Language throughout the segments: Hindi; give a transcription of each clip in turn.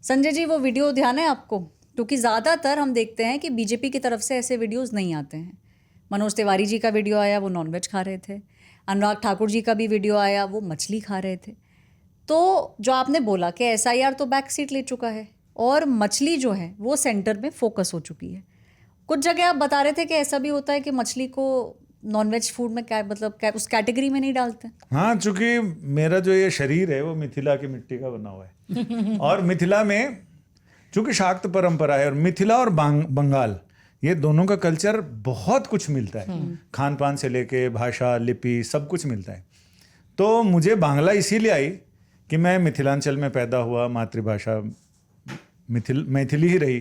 संजय जी, वो वीडियो ध्यान है आपको? क्योंकि ज़्यादातर हम देखते हैं कि बीजेपी की तरफ से ऐसे वीडियोस नहीं आते हैं। मनोज तिवारी जी का वीडियो आया, वो नॉनवेज खा रहे थे। अनुराग ठाकुर जी का भी वीडियो आया, वो मछली खा रहे थे। तो जो आपने बोला कि एसआईआर तो बैक सीट ले चुका है और मछली जो है वो सेंटर में फोकस हो चुकी है। कुछ जगह आप बता रहे थे कि ऐसा भी होता है कि मछली को नॉनवेज फूड में उस कैटेगरी में नहीं डालते। हाँ, चूंकि मेरा जो ये शरीर है वो मिथिला की मिट्टी का बना हुआ है और मिथिला में चूंकि शाक्त परंपरा है और मिथिला और बंगाल ये दोनों का कल्चर बहुत कुछ मिलता है, खान पान से लेके भाषा, लिपि, सब कुछ मिलता है। तो मुझे बांग्ला इसीलिए आई कि मैं मिथिलांचल में पैदा हुआ, मातृभाषा मैथिली ही रही,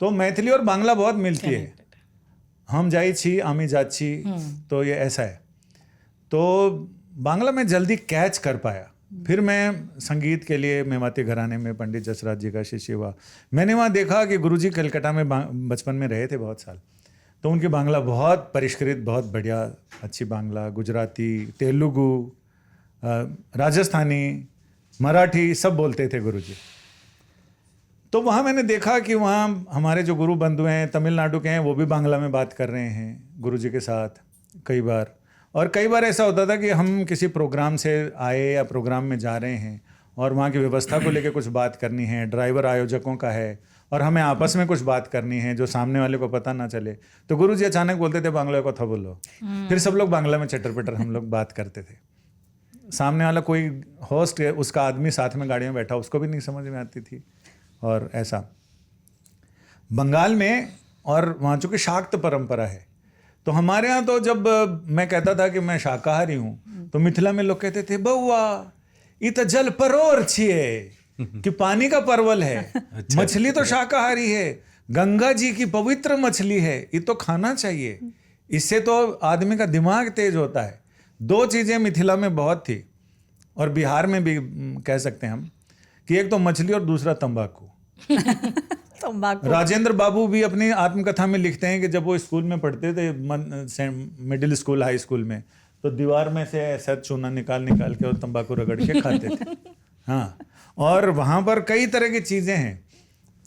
तो मैथिली और बांग्ला बहुत मिलती है। हम जाई छी आमी जाची, तो ये ऐसा है। तो बांग्ला में जल्दी कैच कर पाया। फिर मैं संगीत के लिए मेवाती घराने में पंडित जसराज जी का शिष्य हुआ। मैंने वहाँ देखा कि गुरुजी कलकत्ता में बचपन में रहे थे बहुत साल, तो उनकी बांग्ला बहुत परिष्कृत, बहुत बढ़िया, अच्छी बांग्ला, गुजराती, तेलुगु, राजस्थानी, मराठी सब बोलते थे गुरुजी। तो वहाँ मैंने देखा कि वहाँ हमारे जो गुरु बंधु हैं तमिलनाडु के हैं, वो भी बांग्ला में बात कर रहे हैं गुरुजी के साथ कई बार। और कई बार ऐसा होता था कि हम किसी प्रोग्राम से आए या प्रोग्राम में जा रहे हैं और वहाँ की व्यवस्था को लेकर कुछ बात करनी है, ड्राइवर आयोजकों का है और हमें आपस में कुछ बात करनी है जो सामने वाले को पता ना चले, तो गुरुजी अचानक बोलते थे बांग्ला को था बोलो। फिर सब लोग बांग्ला में चटर पटर हम लोग बात करते थे। सामने वाला कोई होस्ट है, उसका आदमी साथ में गाड़ी में बैठा, उसको भी नहीं समझ में आती थी। और ऐसा बंगाल में, और वहाँ चूँकि शाक्त परंपरा है, तो हमारे यहाँ तो जब मैं कहता था कि मैं शाकाहारी हूँ तो मिथिला में लोग कहते थे बउआ ये तो जल परोर छिए कि पानी का परवल है। अच्छा, मछली तो शाकाहारी है, गंगा जी की पवित्र मछली है, ये तो खाना चाहिए, इससे तो आदमी का दिमाग तेज होता है। दो चीज़ें मिथिला में बहुत थी और बिहार में भी कह सकते हैं हम कि एक तो मछली और दूसरा तंबाकू। राजेंद्र बाबू भी अपनी आत्मकथा में लिखते हैं कि जब वो स्कूल में पढ़ते थे, मिडिल स्कूल, हाई स्कूल में, तो दीवार में से ऐसा चूना निकाल के और तंबाकू रगड़ के खाते थे। हाँ, और वहाँ पर कई तरह की चीज़ें हैं।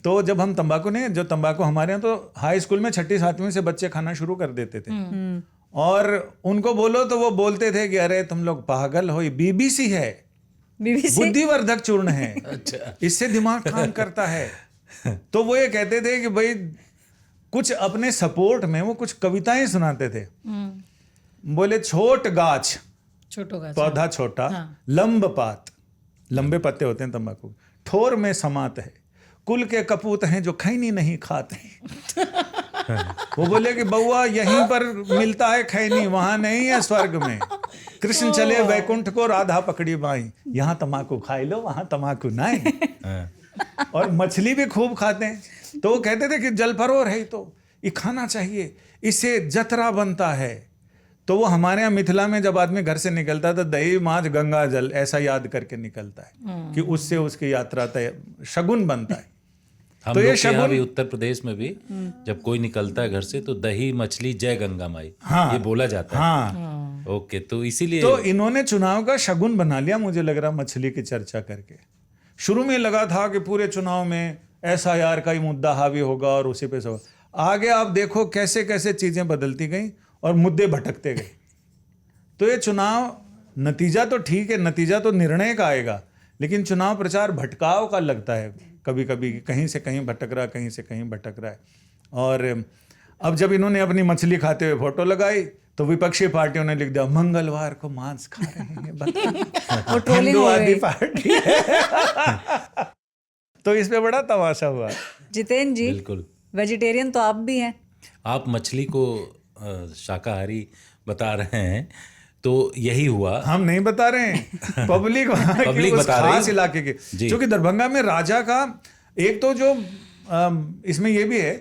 तो जब हम तंबाकू हमारे यहाँ तो हाई स्कूल में 6ठी 7वीं से बच्चे खाना शुरू कर देते थे और उनको बोलो तो वो बोलते थे कि अरे तुम लोग पागल हो, बीबीसी है, बुद्धिवर्धक चूर्ण है। अच्छा, इससे दिमाग काम करता है। तो वो ये कहते थे कि भाई कुछ अपने सपोर्ट में वो कुछ कविताएं सुनाते थे। बोले छोट गाछ, पौधा छोटा, लंब पात, लंबे पत्ते होते हैं तंबाकू, ठोर में समात है, कुल के कपूत हैं जो खैनी नहीं खाते हैं। वो बोले कि बउआ यहीं पर मिलता है खैनी, वहां नहीं है स्वर्ग में। कृष्ण चले वैकुंठ को, राधा पकड़ी बाई, यहाँ तम्बाकू खाई लो वहां तम्बाकू नहीं। और मछली भी खूब खाते हैं। तो वो कहते थे कि जल परोर है तो ये खाना चाहिए, इससे जतरा बनता है। तो वो हमारे यहाँ मिथिला में जब आदमी घर से निकलता था दही माछ गंगा जल ऐसा याद करके निकलता है कि उससे उसकी यात्रा तय, शगुन बनता है। हम तो ये शगुन भी उत्तर प्रदेश में भी जब कोई निकलता है घर से तो दही मछली जय गंगा माई, हाँ, ये बोला जाता है। हाँ, ओके, तो इसीलिए तो इन्होंने चुनाव का शगुन बना लिया, मुझे लग रहा मछली की चर्चा करके। शुरू में लगा था कि पूरे चुनाव में एसआईआर का ही मुद्दा हावी होगा और उसी पे सब, आगे आप देखो कैसे कैसे चीजें बदलती गई और मुद्दे भटकते गए। तो ये चुनाव नतीजा तो ठीक है, नतीजा तो निर्णय का आएगा, लेकिन चुनाव प्रचार भटकाव का लगता है कभी कभी, कहीं से कहीं भटक रहा, कहीं से कहीं भटक रहा है। और अब जब इन्होंने अपनी मछली खाते हुए फोटो लगाई तो विपक्षी पार्टियों ने लिख दिया मंगलवार को मांस खा रहे हैं, हिंदुवादी पार्टी है। तो इस पे बड़ा तमाशा हुआ। जितेंद्र जी, बिल्कुल वेजिटेरियन तो आप भी हैं। आप मछली को शाकाहारी बता रहे हैं, तो यही हुआ। हम नहीं बता रहे हैं, पब्लिक बता रही है इलाके के, क्योंकि दरभंगा में राजा का एक तो जो इसमें यह भी है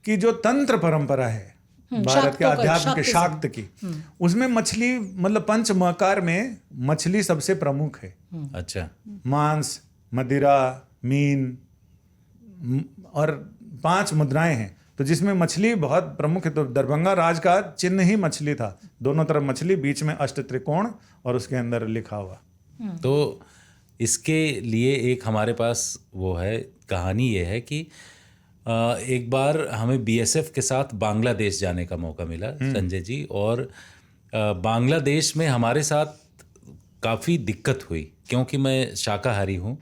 कि जो तंत्र परंपरा है भारत के अध्यात्म के, शाक्त की, उसमें मछली मतलब पंच महकार में मछली सबसे प्रमुख है। अच्छा, मांस, मदिरा, मीन और 5 मुद्राएं हैं, तो जिसमें मछली बहुत प्रमुख है। तो दरभंगा राज का चिन्ह ही मछली था, दोनों तरफ मछली, बीच में अष्ट त्रिकोण और उसके अंदर लिखा हुआ। तो इसके लिए एक हमारे पास वो है कहानी, ये है कि एक बार हमें बीएसएफ के साथ बांग्लादेश जाने का मौका मिला संजय जी, और बांग्लादेश में हमारे साथ काफ़ी दिक्कत हुई क्योंकि मैं शाकाहारी हूँ।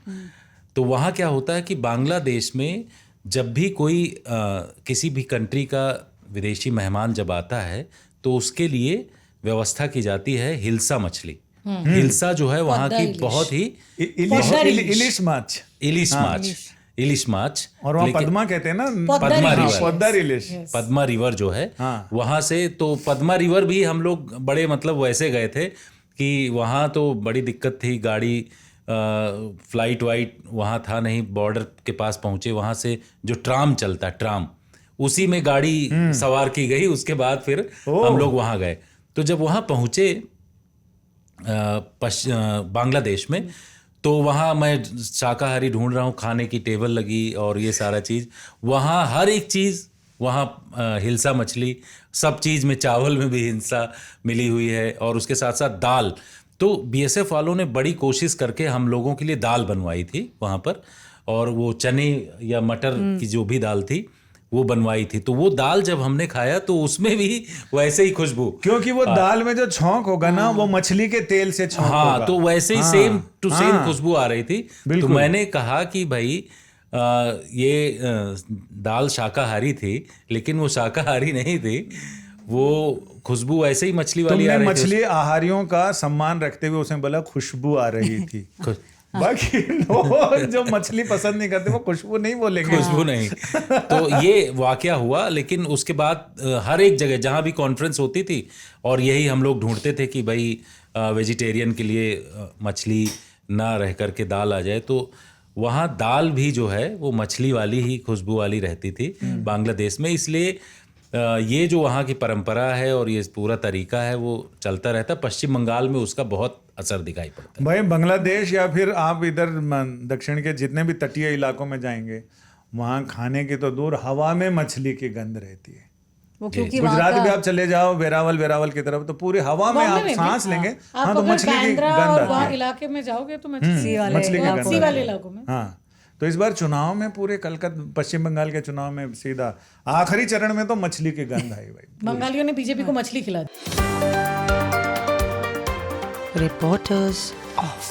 तो वहाँ क्या होता है कि बांग्लादेश में जब भी कोई किसी भी कंट्री का विदेशी मेहमान जब आता है तो उसके लिए व्यवस्था की जाती है हिल्सा मछली। हिल्सा जो है वहाँ की बहुत ही इलिश माछ, इलिश माछ, और वहाँ पद्मा कहते हैं ना, पद्मा रिवर, पद्मा रिवर जो है हाँ। वहाँ से तो पद्मा रिवर भी हम लोग बड़े मतलब वैसे गए थे कि वहाँ तो बड़ी दिक्कत थी, गाड़ी फ्लाइट वाइट वहाँ था नहीं, बॉर्डर के पास पहुँचे, वहाँ से जो ट्राम चलता, ट्राम, उसी में गाड़ी सवार की गई। उसके बाद फिर हम लोग वहाँ गए। तो जब वहाँ पहुँचे बांग्लादेश में, तो वहाँ मैं शाकाहारी ढूंढ रहा हूँ, खाने की टेबल लगी और ये सारा चीज़, वहाँ हर एक चीज़, वहाँ हिल्सा मछली, सब चीज़ में, चावल में भी हिल्सा मिली हुई है और उसके साथ साथ दाल। तो बीएसएफ वालों ने बड़ी कोशिश करके हम लोगों के लिए दाल बनवाई थी वहाँ पर, और वो चने या मटर की जो भी दाल थी वो बनवाई थी। तो वो दाल जब हमने खाया तो उसमें भी वैसे ही खुशबू, क्योंकि वो दाल में जो छौंक होगा ना वो मछली के तेल से छौंक होगा। तो वैसे ही सेम टू सेम खुशबू आ रही थी। तो मैंने कहा कि भाई ये दाल शाकाहारी थी, लेकिन वो शाकाहारी नहीं थी, वो खुशबू ऐसे ही मछली वाली आ रही थी। मछली आहारियों का सम्मान रखते हुए उसने बोला खुशबू आ रही थी। बाकी लोग जो मछली पसंद नहीं करते वो खुशबू नहीं बोलेंगे, खुशबू नहीं। तो ये वाकया हुआ, लेकिन उसके बाद हर एक जगह जहाँ भी कॉन्फ्रेंस होती थी, और यही हम लोग ढूंढते थे कि भाई वेजिटेरियन के लिए मछली ना रह करके दाल आ जाए, तो वहाँ दाल भी जो है वो मछली वाली ही खुशबू वाली रहती थी बांग्लादेश में। इसलिए ये जो वहाँ की परंपरा है और ये पूरा तरीका है वो चलता रहता। पश्चिम बंगाल में उसका बहुत असर दिखाई पड़ता है। भाई बांग्लादेश या फिर आप इधर दक्षिण के जितने भी तटीय इलाकों में जाएंगे, वहाँ खाने की तो दूर, हवा में मछली की गंध रहती है। वो क्योंकि गुजरात भी आप चले जाओ वेरावल की तरफ, तो पूरी हवा में आप सांस लेंगे, हाँ, तो मछली की गंध आती है। इलाके में जाओगे तो मछली वाले इलाकों में। हाँ, तो इस बार चुनाव में पूरे कलकत्ता, पश्चिम बंगाल के चुनाव में सीधा आखिरी चरण में तो मछली की गंध आई भाई। बंगालियों ने बीजेपी को मछली खिला दी। Reporters of